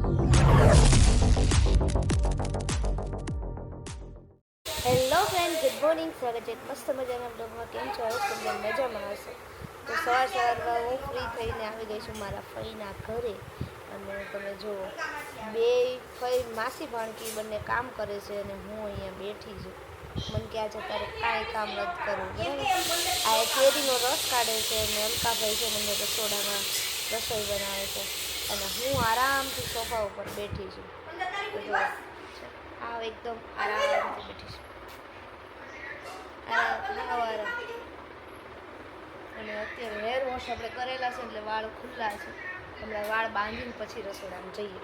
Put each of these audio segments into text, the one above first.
Hello friend, good morning. સ્વાગત છે મસ્ત મજાના બ્લોગમાં. કેમ છો? તમને મજામાં હશે. તો સવારમાં હું ફ્રી થઈને આવી ગઈ છું મારા ફઈના ઘરે. અને તમે જુઓ, બે ફઈ માસી ભાણકી બંને કામ કરે છે અને હું અહીંયા બેઠી છું. મને ક્યાં છે તારે કાંઈ કામ નથી કરવું, બરાબર. આ કેરીનો રસ કાઢે છે અને અલકાભાઈ છે મને રસોડામાં રસોઈ બનાવે છે અને હું આરામથી સોફા ઉપર બેઠી છું. આ એકદમ આરામથી બેઠી છું. અને અત્યારે હેર વોશ આપણે કરેલા છે એટલે વાળ ખુલ્લા છે. હમણાં વાળ બાંધીને પછી રસોડામાં જઈએ.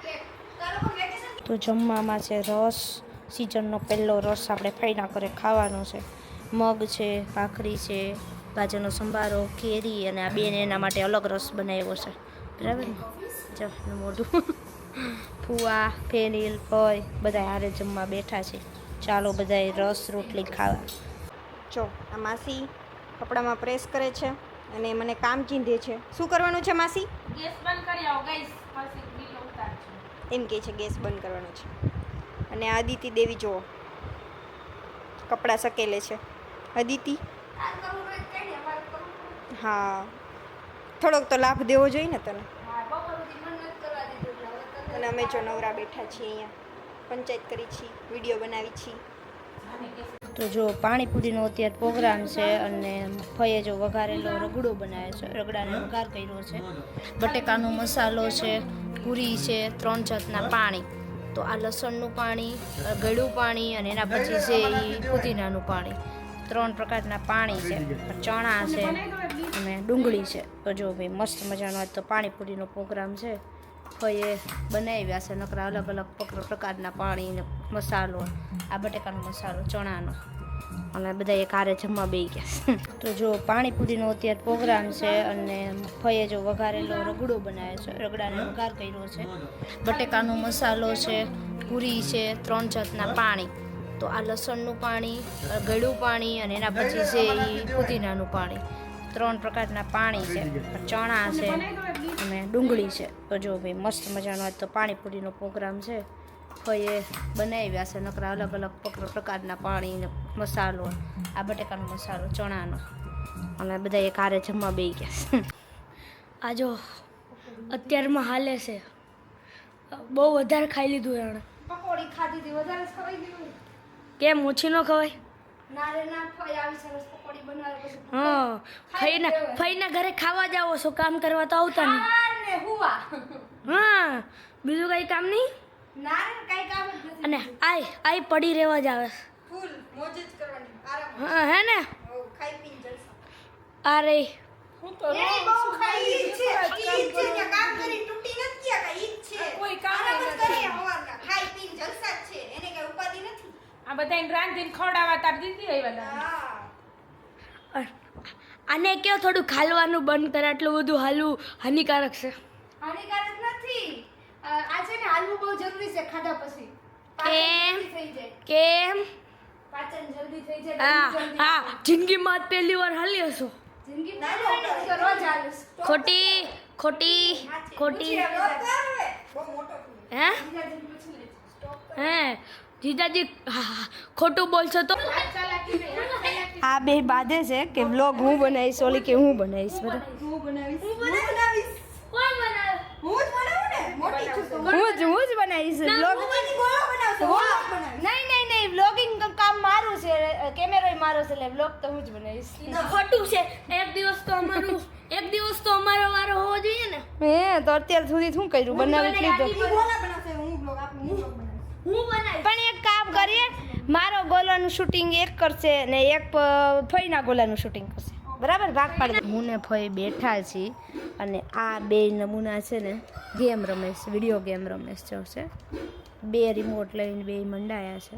તો જમવામાં છે રસ, સિઝનનો પહેલો રસ આપણે ફાઈના કરે ખાવાનો છે. મગ છે, ભાખરી છે, ગાજરનો સંભારો, કેરી અને આ બેન એના માટે અલગ રસ બનાવ્યો છે, બરાબર ને? જો મોઢું ફુવા, ફેનિલ, ફય બધા હારે જમવા બેઠા છે. ચાલો બધાએ રસ રોટલી ખાવા. જો આ માસી કપડામાં પ્રેસ કરે છે અને મને કામ ચીંધે છે. શું કરવાનું છે માસી? ગેસ બંધ કરી આવો ગાઈસ, માસી બીજો ઉતારજો. એમ કહે છે ગેસ બંધ કરવાનો છે. અને આદિતિ દેવી જુઓ કપડાં સકેલે છે. અદિતિ, હા થોડોક તો લાભ દેવો જોઈએ ને તને. અને અમે જો નવરા બેઠા છીએ અહીંયા, પંચાયત કરી છીએ, વિડીયો બનાવી છીએ. તો જો પાણીપુરીનો અત્યારે પ્રોગ્રામ છે અને ફઈએ જો વઘારેલો રગડો બનાવે છે. રગડાને વઘાર કર્યો છે, બટેકાનો મસાલો છે, પૂરી છે, 3 જાતના પાણી. તો આ લસણનું પાણી, ગળ્યું પાણી અને એના પછી છે એ પુદીનાનું પાણી. 3 પ્રકારના પાણી છે, ચણા છે અને ડુંગળી છે. તો જો ભાઈ મસ્ત મજાનો આજ તો પાણીપુરીનો પ્રોગ્રામ છે. ફઈએ બનાવ્યા છે નકરા અલગ અલગ પ્રકારના પાણી ને મસાલો. આ બટેકાનો મસાલો, ચણાનો, અને બધા એક હારે જમવા બેસી ગયા. તો જો પાણીપુરીનો અત્યારે પ્રોગ્રામ છે અને ફઈએ જો વઘારેલો રગડો બનાવે છે. રગડાને વઘાર કર્યો છે, બટેકાનો મસાલો છે, પૂરી છે, 3 જાતના પાણી. તો આ લસણનું પાણી, ગળ્યું પાણી અને એના પછી છે એ પુદીનાનું પાણી. 3 પ્રકારના પાણી છે, ચણા છે અને ડુંગળી છે. તો જો ભાઈ મસ્ત મજાનો આજ તો પાણીપુરીનો પ્રોગ્રામ છે. ફઈએ બનાવ્યા છે નકરા અલગ અલગ પ્રકારના પાણી ને મસાલો. આ બટેકાનો મસાલો, ચણાનો, અને બધા એક હારે જમવા બેસી ગયા. આ જો અત્યારમાં હાલે છે, બહુ વધારે ખાઈ લીધું એણે. પકોડી ખાધી હતી, વધારે ખવાઈ ગયું. કેમ ઓછી ન ખવાય? ના રે ના, ફઈ આવી સરસ પકોડી બનાવે પછી. હા, ફઈના ઘરે ખાવા જાવો છો, કામ કરવા તો આવતા નહીં. ને હુવા. હા, બીજું કઈ કામ નહીં. ના રે કઈ કામ જ નથી. અને આઈ પડી રહેવા જ આવે. ફૂલ મોજ જ કરવાની, આરામ. હા હે ને? ખાઈ પીને જલસા. આ રે હું તો એ બહુ ખાઈ ઈ છે, ઈ છે કે કામ કરી તૂટી નથી ગયા કાઈ ઈ છે. કોઈ કામ આરામ જ નથી. કરીએ હવારના, ખાઈ પીને જલસા જ છે. એને કઈ ઉપાધિ નથી. આ બધાને રાંધીને ખવડાવવા તાર દીદી આવ્યા. હા, આને કયો થોડું ખાલવાનું બંધ કરે, આટલું બધું હાલવું હાનિકારક છે. હાનિકારક નથી. આ છે ને હાલવું બહુ જરૂરી છે ખાધા પછી. કેમ? પાચન જલ્દી થઈ જાય. કેમ? પાચન જલ્દી થઈ જાય. હા જલ્દી હા, જિંદગીમાં જ પહેલી વાર હાલી હશો. જિંદગી ના તો રોજ હાલીશ. ખોટી ખોટી ખોટી બહુ મોટો ફૂલ. હે બીજાથી પૂછી લેજો. સ્ટોપ. હે જીજાજી ખોટું બોલશો તો ચાલાકી નહીં. આ બે બાધે છે કે વ્લોગ હું બનાવીશ, ઓલી કે હું બનાવીશ. હું બનાવીશ. હું બનાવીશ. કોણ બનાવે? હું જ બનાવું ને, મોટી છું તો. હું જ બનાવીશ વ્લોગ. નહીં વ્લોગિંગ કામ મારું છે, કેમેરો મારો છે એટલે વ્લોગ તો હું જ બનાવીશ. ખોટું છે. એક દિવસ તો અમારો વારો હોવો જોઈએ ને. હે તો અત્યાર સુધી શું કર્યું? બનાવી જ લીધો. હું બનાવીશ. પણ એક કામ કરીએ, મારો ગોલાનું શૂટિંગ એક કરશે ને એક ફઈના ગોલાનું શૂટિંગ કરશે, બરાબર? ભાગ પાડી. હું ને ફઈ બેઠા છીએ અને આ બે નમૂના છે ને ગેમ રમે છે, વિડીયો ગેમ રમે છે. 2 રિમોટ લઈને 2 મંડાયા છે.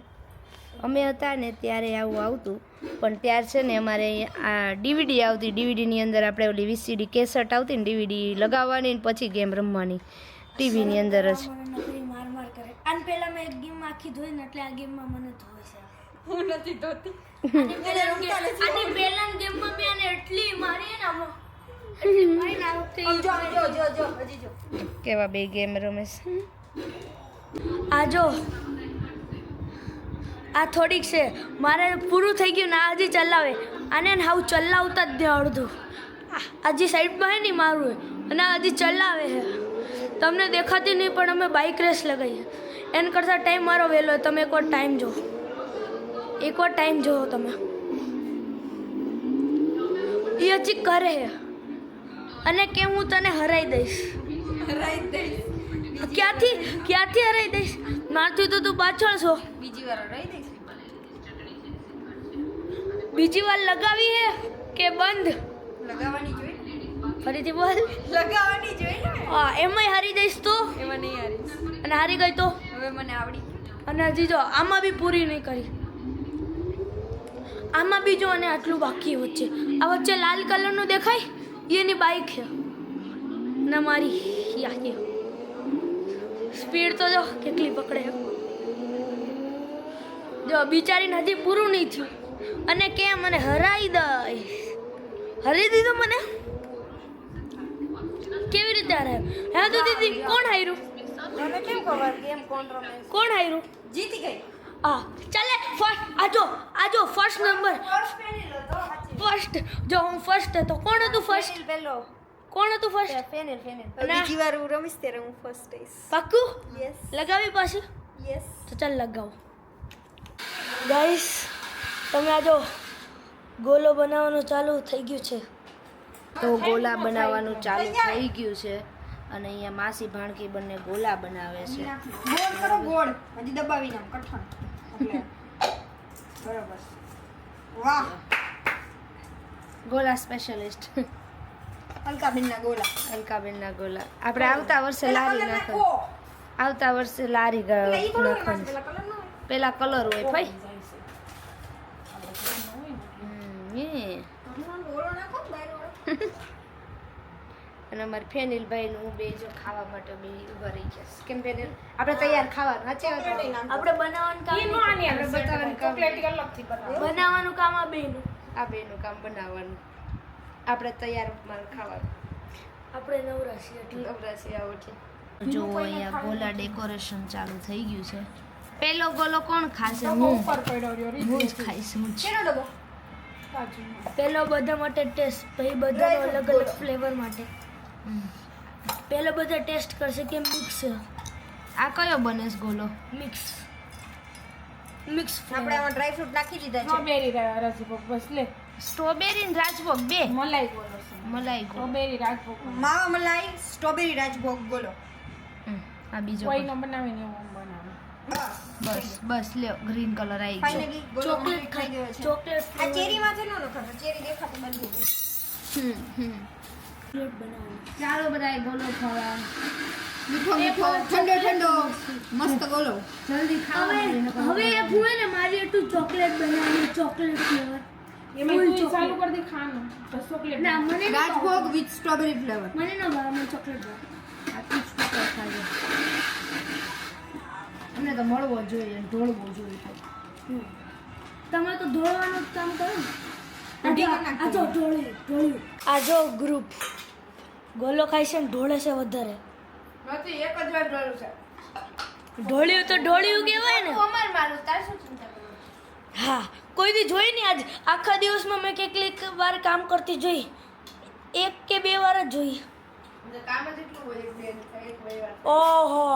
અમે હતા ને ત્યારે આવું આવતું, પણ ત્યાર છે ને અમારે આ ડીવીડી આવતી. ડીવીડીની અંદર આપણે ઓલી વીસીડી કેસેટ આવતી ને, ડીવીડી લગાવવાની ને પછી ગેમ રમવાની ટીવીની અંદર જ. માર કરે. આને પહેલા મેં એક ગેમ આખી ધોઈ ને એટલે આ ગેમમાં મને ધોવે છે. હું નથી ધોતી. આની પહેલા ગેમમાં મેં આને એટલી મારી ને આમાં એટલી મારી ને આ વખતે જો હજી જો. કેવા બે ગેમ રમે છે. આ જો આ થોડીક છે, મારે પૂરું થઈ ગયું ને આ હજી ચલાવે. આને ને હાવ ચલાવતા જ નહીં અડધું. હજી સાઈડમાં હે નહીં મારું હે અને આ હજી ચલાવે છે. તમને દેખાતી નહીં પણ અમે બાઇક રેસ લગાવીએ. એના કરતાં ટાઈમ મારો વહેલો હોય. તમે એકવાર ટાઈમ જુઓ, એકવાર ટાઈમ જુઓ તમે. એ હજી કરે છે અને કે હું તને હરાઈ દઈશ. ક્યાંથી હરાઈ દઈશ? મારથી તો તું પાછળ છો. બીજી વાર રહી દઈશ. બીજી વાર લગાવી હે કે બંધ? લગાવવાની જોઈએ. ફરીથી બોલ. લગાવવાની જોઈએ ને. હા, એમાંય હારી જઈશ તો. એમાં નહીં હારીશ. અને હારી ગઈ તો. હવે મને આવડી અને હજી જો આમાં બી પૂરી નહીં કરી. આમાં બી જો અને આટલું બાકી વચ્ચે. આ વચ્ચે લાલ કલરનું દેખાય એની બાઇક છે ને મારી યાકી. સ્પીડ તો જો કેટલી પકડે. જો બિચારીને હજી પૂરું નહીં થયું અને કે મને હરાઈ દઈશ. હરી દીધું મને. કેવી રીતે હરાયું? હે તો દીદી કોણ હાર્યું? મને કેમ ખબર ગેમ કોણ રમે? કોણ હાર્યું? જીતી ગઈ. હા ચાલે ફર્સ્ટ. આજો ફર્સ્ટ નંબર. ફર્સ્ટ જો હું ફર્સ્ટ હતો. કોણ હતું ફર્સ્ટ? પેલો કોણ હતું ફર્સ્ટ? ફેનલ. ના. બીજી વાર હું રમીશ ત્યારે હું ફર્સ્ટ આવીશ. પાક્કું? યસ લગાવી પાછી? યસ. તો ચાલ લગાવો. ગાઈસ તમે આજો ગોલો બનાવવાનું ચાલુ થઈ ગયું છે. તો ગોલા બનાવવાનું ચાલુ થઈ ગયું છે અને અહીંયા માસી ભાણકી બંને ગોલા બનાવે છે. ગોળ કરો ગોળ. હજી દબાવી નામ કઠણ. એટલે બરાબર. વાહ. ગોલા સ્પેશિયલિસ્ટ અલકાબેનના ગોળા. અલકાબેનના ગોલા. આપણે આવતા વર્ષે લારી નાખો. આવતા વર્ષે લારી નાખવાની. પેલા કલર હોય ભાઈ. અને અમારે ફેનિલભાઈ નું બે જો ખાવા માટે બે ઉભા રહી ગયા. કેમ ફેનિલ? આપણે તૈયાર ખાવાનું. સાચી વાત ને? આપણે બનાવવાનું કામ ઈ નો આની આપણે અંદર બતાવવાનું કામ. ચોકલેટ અલગથી બનાવો. બનાવવાનું કામ આ બેનું. આ બેનું કામ બનાવવાનું. આપણે તૈયાર માલ ખાવાનું. આપણે નવરા છીએ એટલે. નવરાશી આવો છે. જો અહીંયા ગોલા ડેકોરેશન ચાલુ થઈ ગયું છે. પેલો ગોલો કોણ ખાશે? હું ઉપર પડ્યો રહ્યો હું જ ખાઈશ. હું જ. શેનો ડબ્બો? બાજુમાં. પેલો બધા માટે ટેસ્ટ, પછી બધાનો અલગ અલગ ફ્લેવર માટે. પેલો બધા ટેસ્ટ કરશે કે મિક્સ આ કયો બને છે ગોલો? મિક્સ આપણે આમાં ડ્રાય ફ્રૂટ નાખી દીધા છે. સ્ટ્રોબેરી રાજભોગ બસ લે. સ્ટ્રોબેરી ને રાજભોગ બે. મલાઈ ગોળો છે. મલાઈ ગોલો. સ્ટ્રોબેરી રાજભોગ. માવા મલાઈ સ્ટ્રોબેરી રાજભોગ બોલો. આ બીજો કોઈનો બનાવીને એવું બનાવે. બસ બસ લ્યો ગ્રીન કલર આવી ગયો. ફાઇનલી ચોકલેટ ખાઈ ગયો છે. ચોકલેટ આ ચેરીમાં છે નો નખાતો. ચેરી દેખાતું બંધ થઈ ગઈ. ચોકલેટ બનાવવાનું. ચાલો બધા ગોલો ખાવા. મીઠો મીઠો ઠંડો ઠંડો મસ્ત ગોલો. જલ્દી ખાવા. હવે એ ભૂલે ને મારી એટલું ચોકલેટ બનાવવાનું. ચોકલેટ ફ્લેવર એમાં તું ચાલુ કરી દે ખાવાનું. તો ચોકલેટ ના મને ન ભાવે. રાજભોગ વિથ સ્ટ્રોબેરી ફ્લેવર. મને ન ભાવે. મને ચોકલેટ ભાવે. આ તું જ પકડ ખાજો. અમને તો મળવો જોઈએ ઢોળવો જોઈએ. તમે તો ધોળવાનું જ કામ કરો ને. કઢી આ નાખી. જો ઢોળ્યું. આ જો ગ્રુપ ગોલો ખાય છે ને ઢોળે છે વધારે. નથી એક જ વાર જોયું છે. ઢોળ્યું તો ઢોળ્યું કહેવાય ને. અમાર મારું તાર શું ચિંતા કરવાની? હા કોઈ દી જોઈ નહીં. આજ આખા દિવસમાં મેં કેટલીક વાર કામ કરતી જોઈ. એક કે બે વાર જ જોઈ. કામ જ એટલું હોય એક બે વાર. ઓહો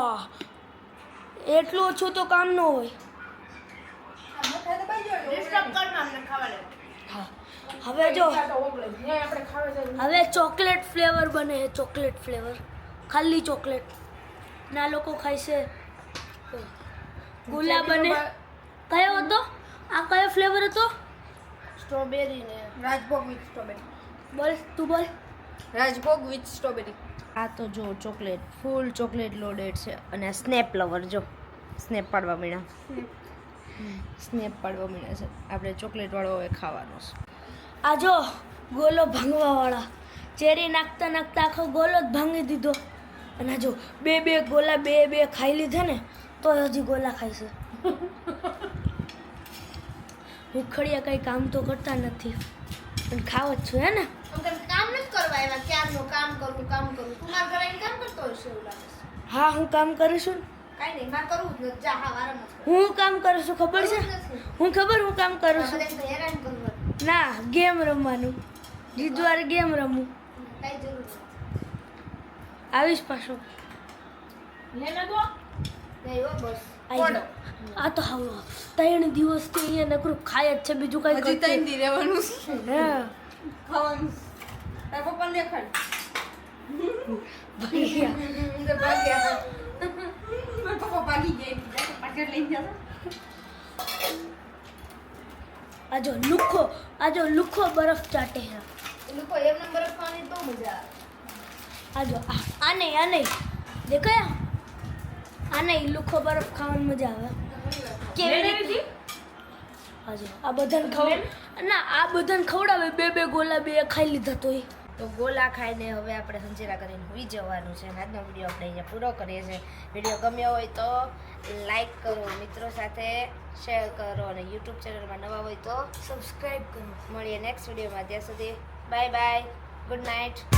એટલું ઓછું તો કામ ન હોય. ડિસ્ટર્બ કર ના અમને ખાવા લેવા. હા હવે જો તો ઓગળે. ન્યાય આપણે ખાવા જઈએ. હવે ચોકલેટ ફ્લેવર બને છે. ચોકલેટ ફ્લેવર ખાલી ચોકલેટ ના લોકો ખાય છે. ગુલાબ બને. કયો હતો? આ કયો ફ્લેવર હતો? સ્ટ્રોબેરી ને રાજભોગ વિથ સ્ટ્રોબેરી. બોલ તું બોલ. રાજભોગ વિથ સ્ટ્રોબેરી. આ તો જો ચોકલેટ ફૂલ ચોકલેટ લોડેડ છે અને આ સ્નેપ લવર જો સ્નેપ પાડવા મળ્યા. સ્નેપ પાડવા મળ્યા છે. આપણે ચોકલેટ વાળો હવે ખાવાનો છે. આ જો ગોલો ભાંગવા વાળા ચેરી નાખતા નાખતા આખો ગોલો જ ભાંગી દીધો. અને આ જો બે ગોલા બે ખાઈ લીધા ને તો હજી ગોલા ખાય છે. ભૂખડિયા કંઈ કામ તો કરતા નથી પણ ખાવ જ છું હે ને. કામ નથી કરવા એવા ક્યારનું કામ કરું. તું મારા ઘરે કામ કરતો હશે એવું લાગે છે. હા હું કામ કરું છું કાંઈ નહીં મારે કરવું જ નથી જા હા વારંવાર હું કામ કરું છું ખબર છે હું કામ કરું છું બધાને હેરાન કરવું ના ગેમ રમવાનું જીતવાર ગેમ રમું કાંઈ જરૂર નથી આવીશ પાછો લેને દો નહીં હો બસ આઈ જાઓ. આ તો હવે 3 દિવસથી અહીંયા નકરું ખાય જ છે બીજું કઈ હજી કરતું 3 દી રહેવાનું હા ખાવાનું તાર પપ્પા દેખાડ ભાગ્યા મારા પપ્પા ભાગી ગયા પાછળ લઈ જશે આ જો લુખો બરફ ચાટે છે એ લોકો એક નંબર ખાવાની તો મજા આવે આ નહીં દેખાયા આ નહીં લુખો બરફ ખાવાની મજા આવે કેવી રીતે આ બધાને ખવડાવે બે ગોલા બે ખાઈ લીધા તોય તો ગોલા ખાઈને હવે આપણે સંજીરા કરીને હોઈ જવાનું છે અને આજનો વિડીયો આપણે અહીંયા પૂરો કરીએ છીએ વિડીયો ગમ્યો હોય તો લાઈક કરો મિત્રો સાથે શેર કરો અને યુટ્યુબ ચેનલમાં નવા હોય તો સબસ્ક્રાઇબ કરો મળીએ નેક્સ્ટ વિડીયોમાં ત્યાં સુધી બાય બાય ગુડ નાઇટ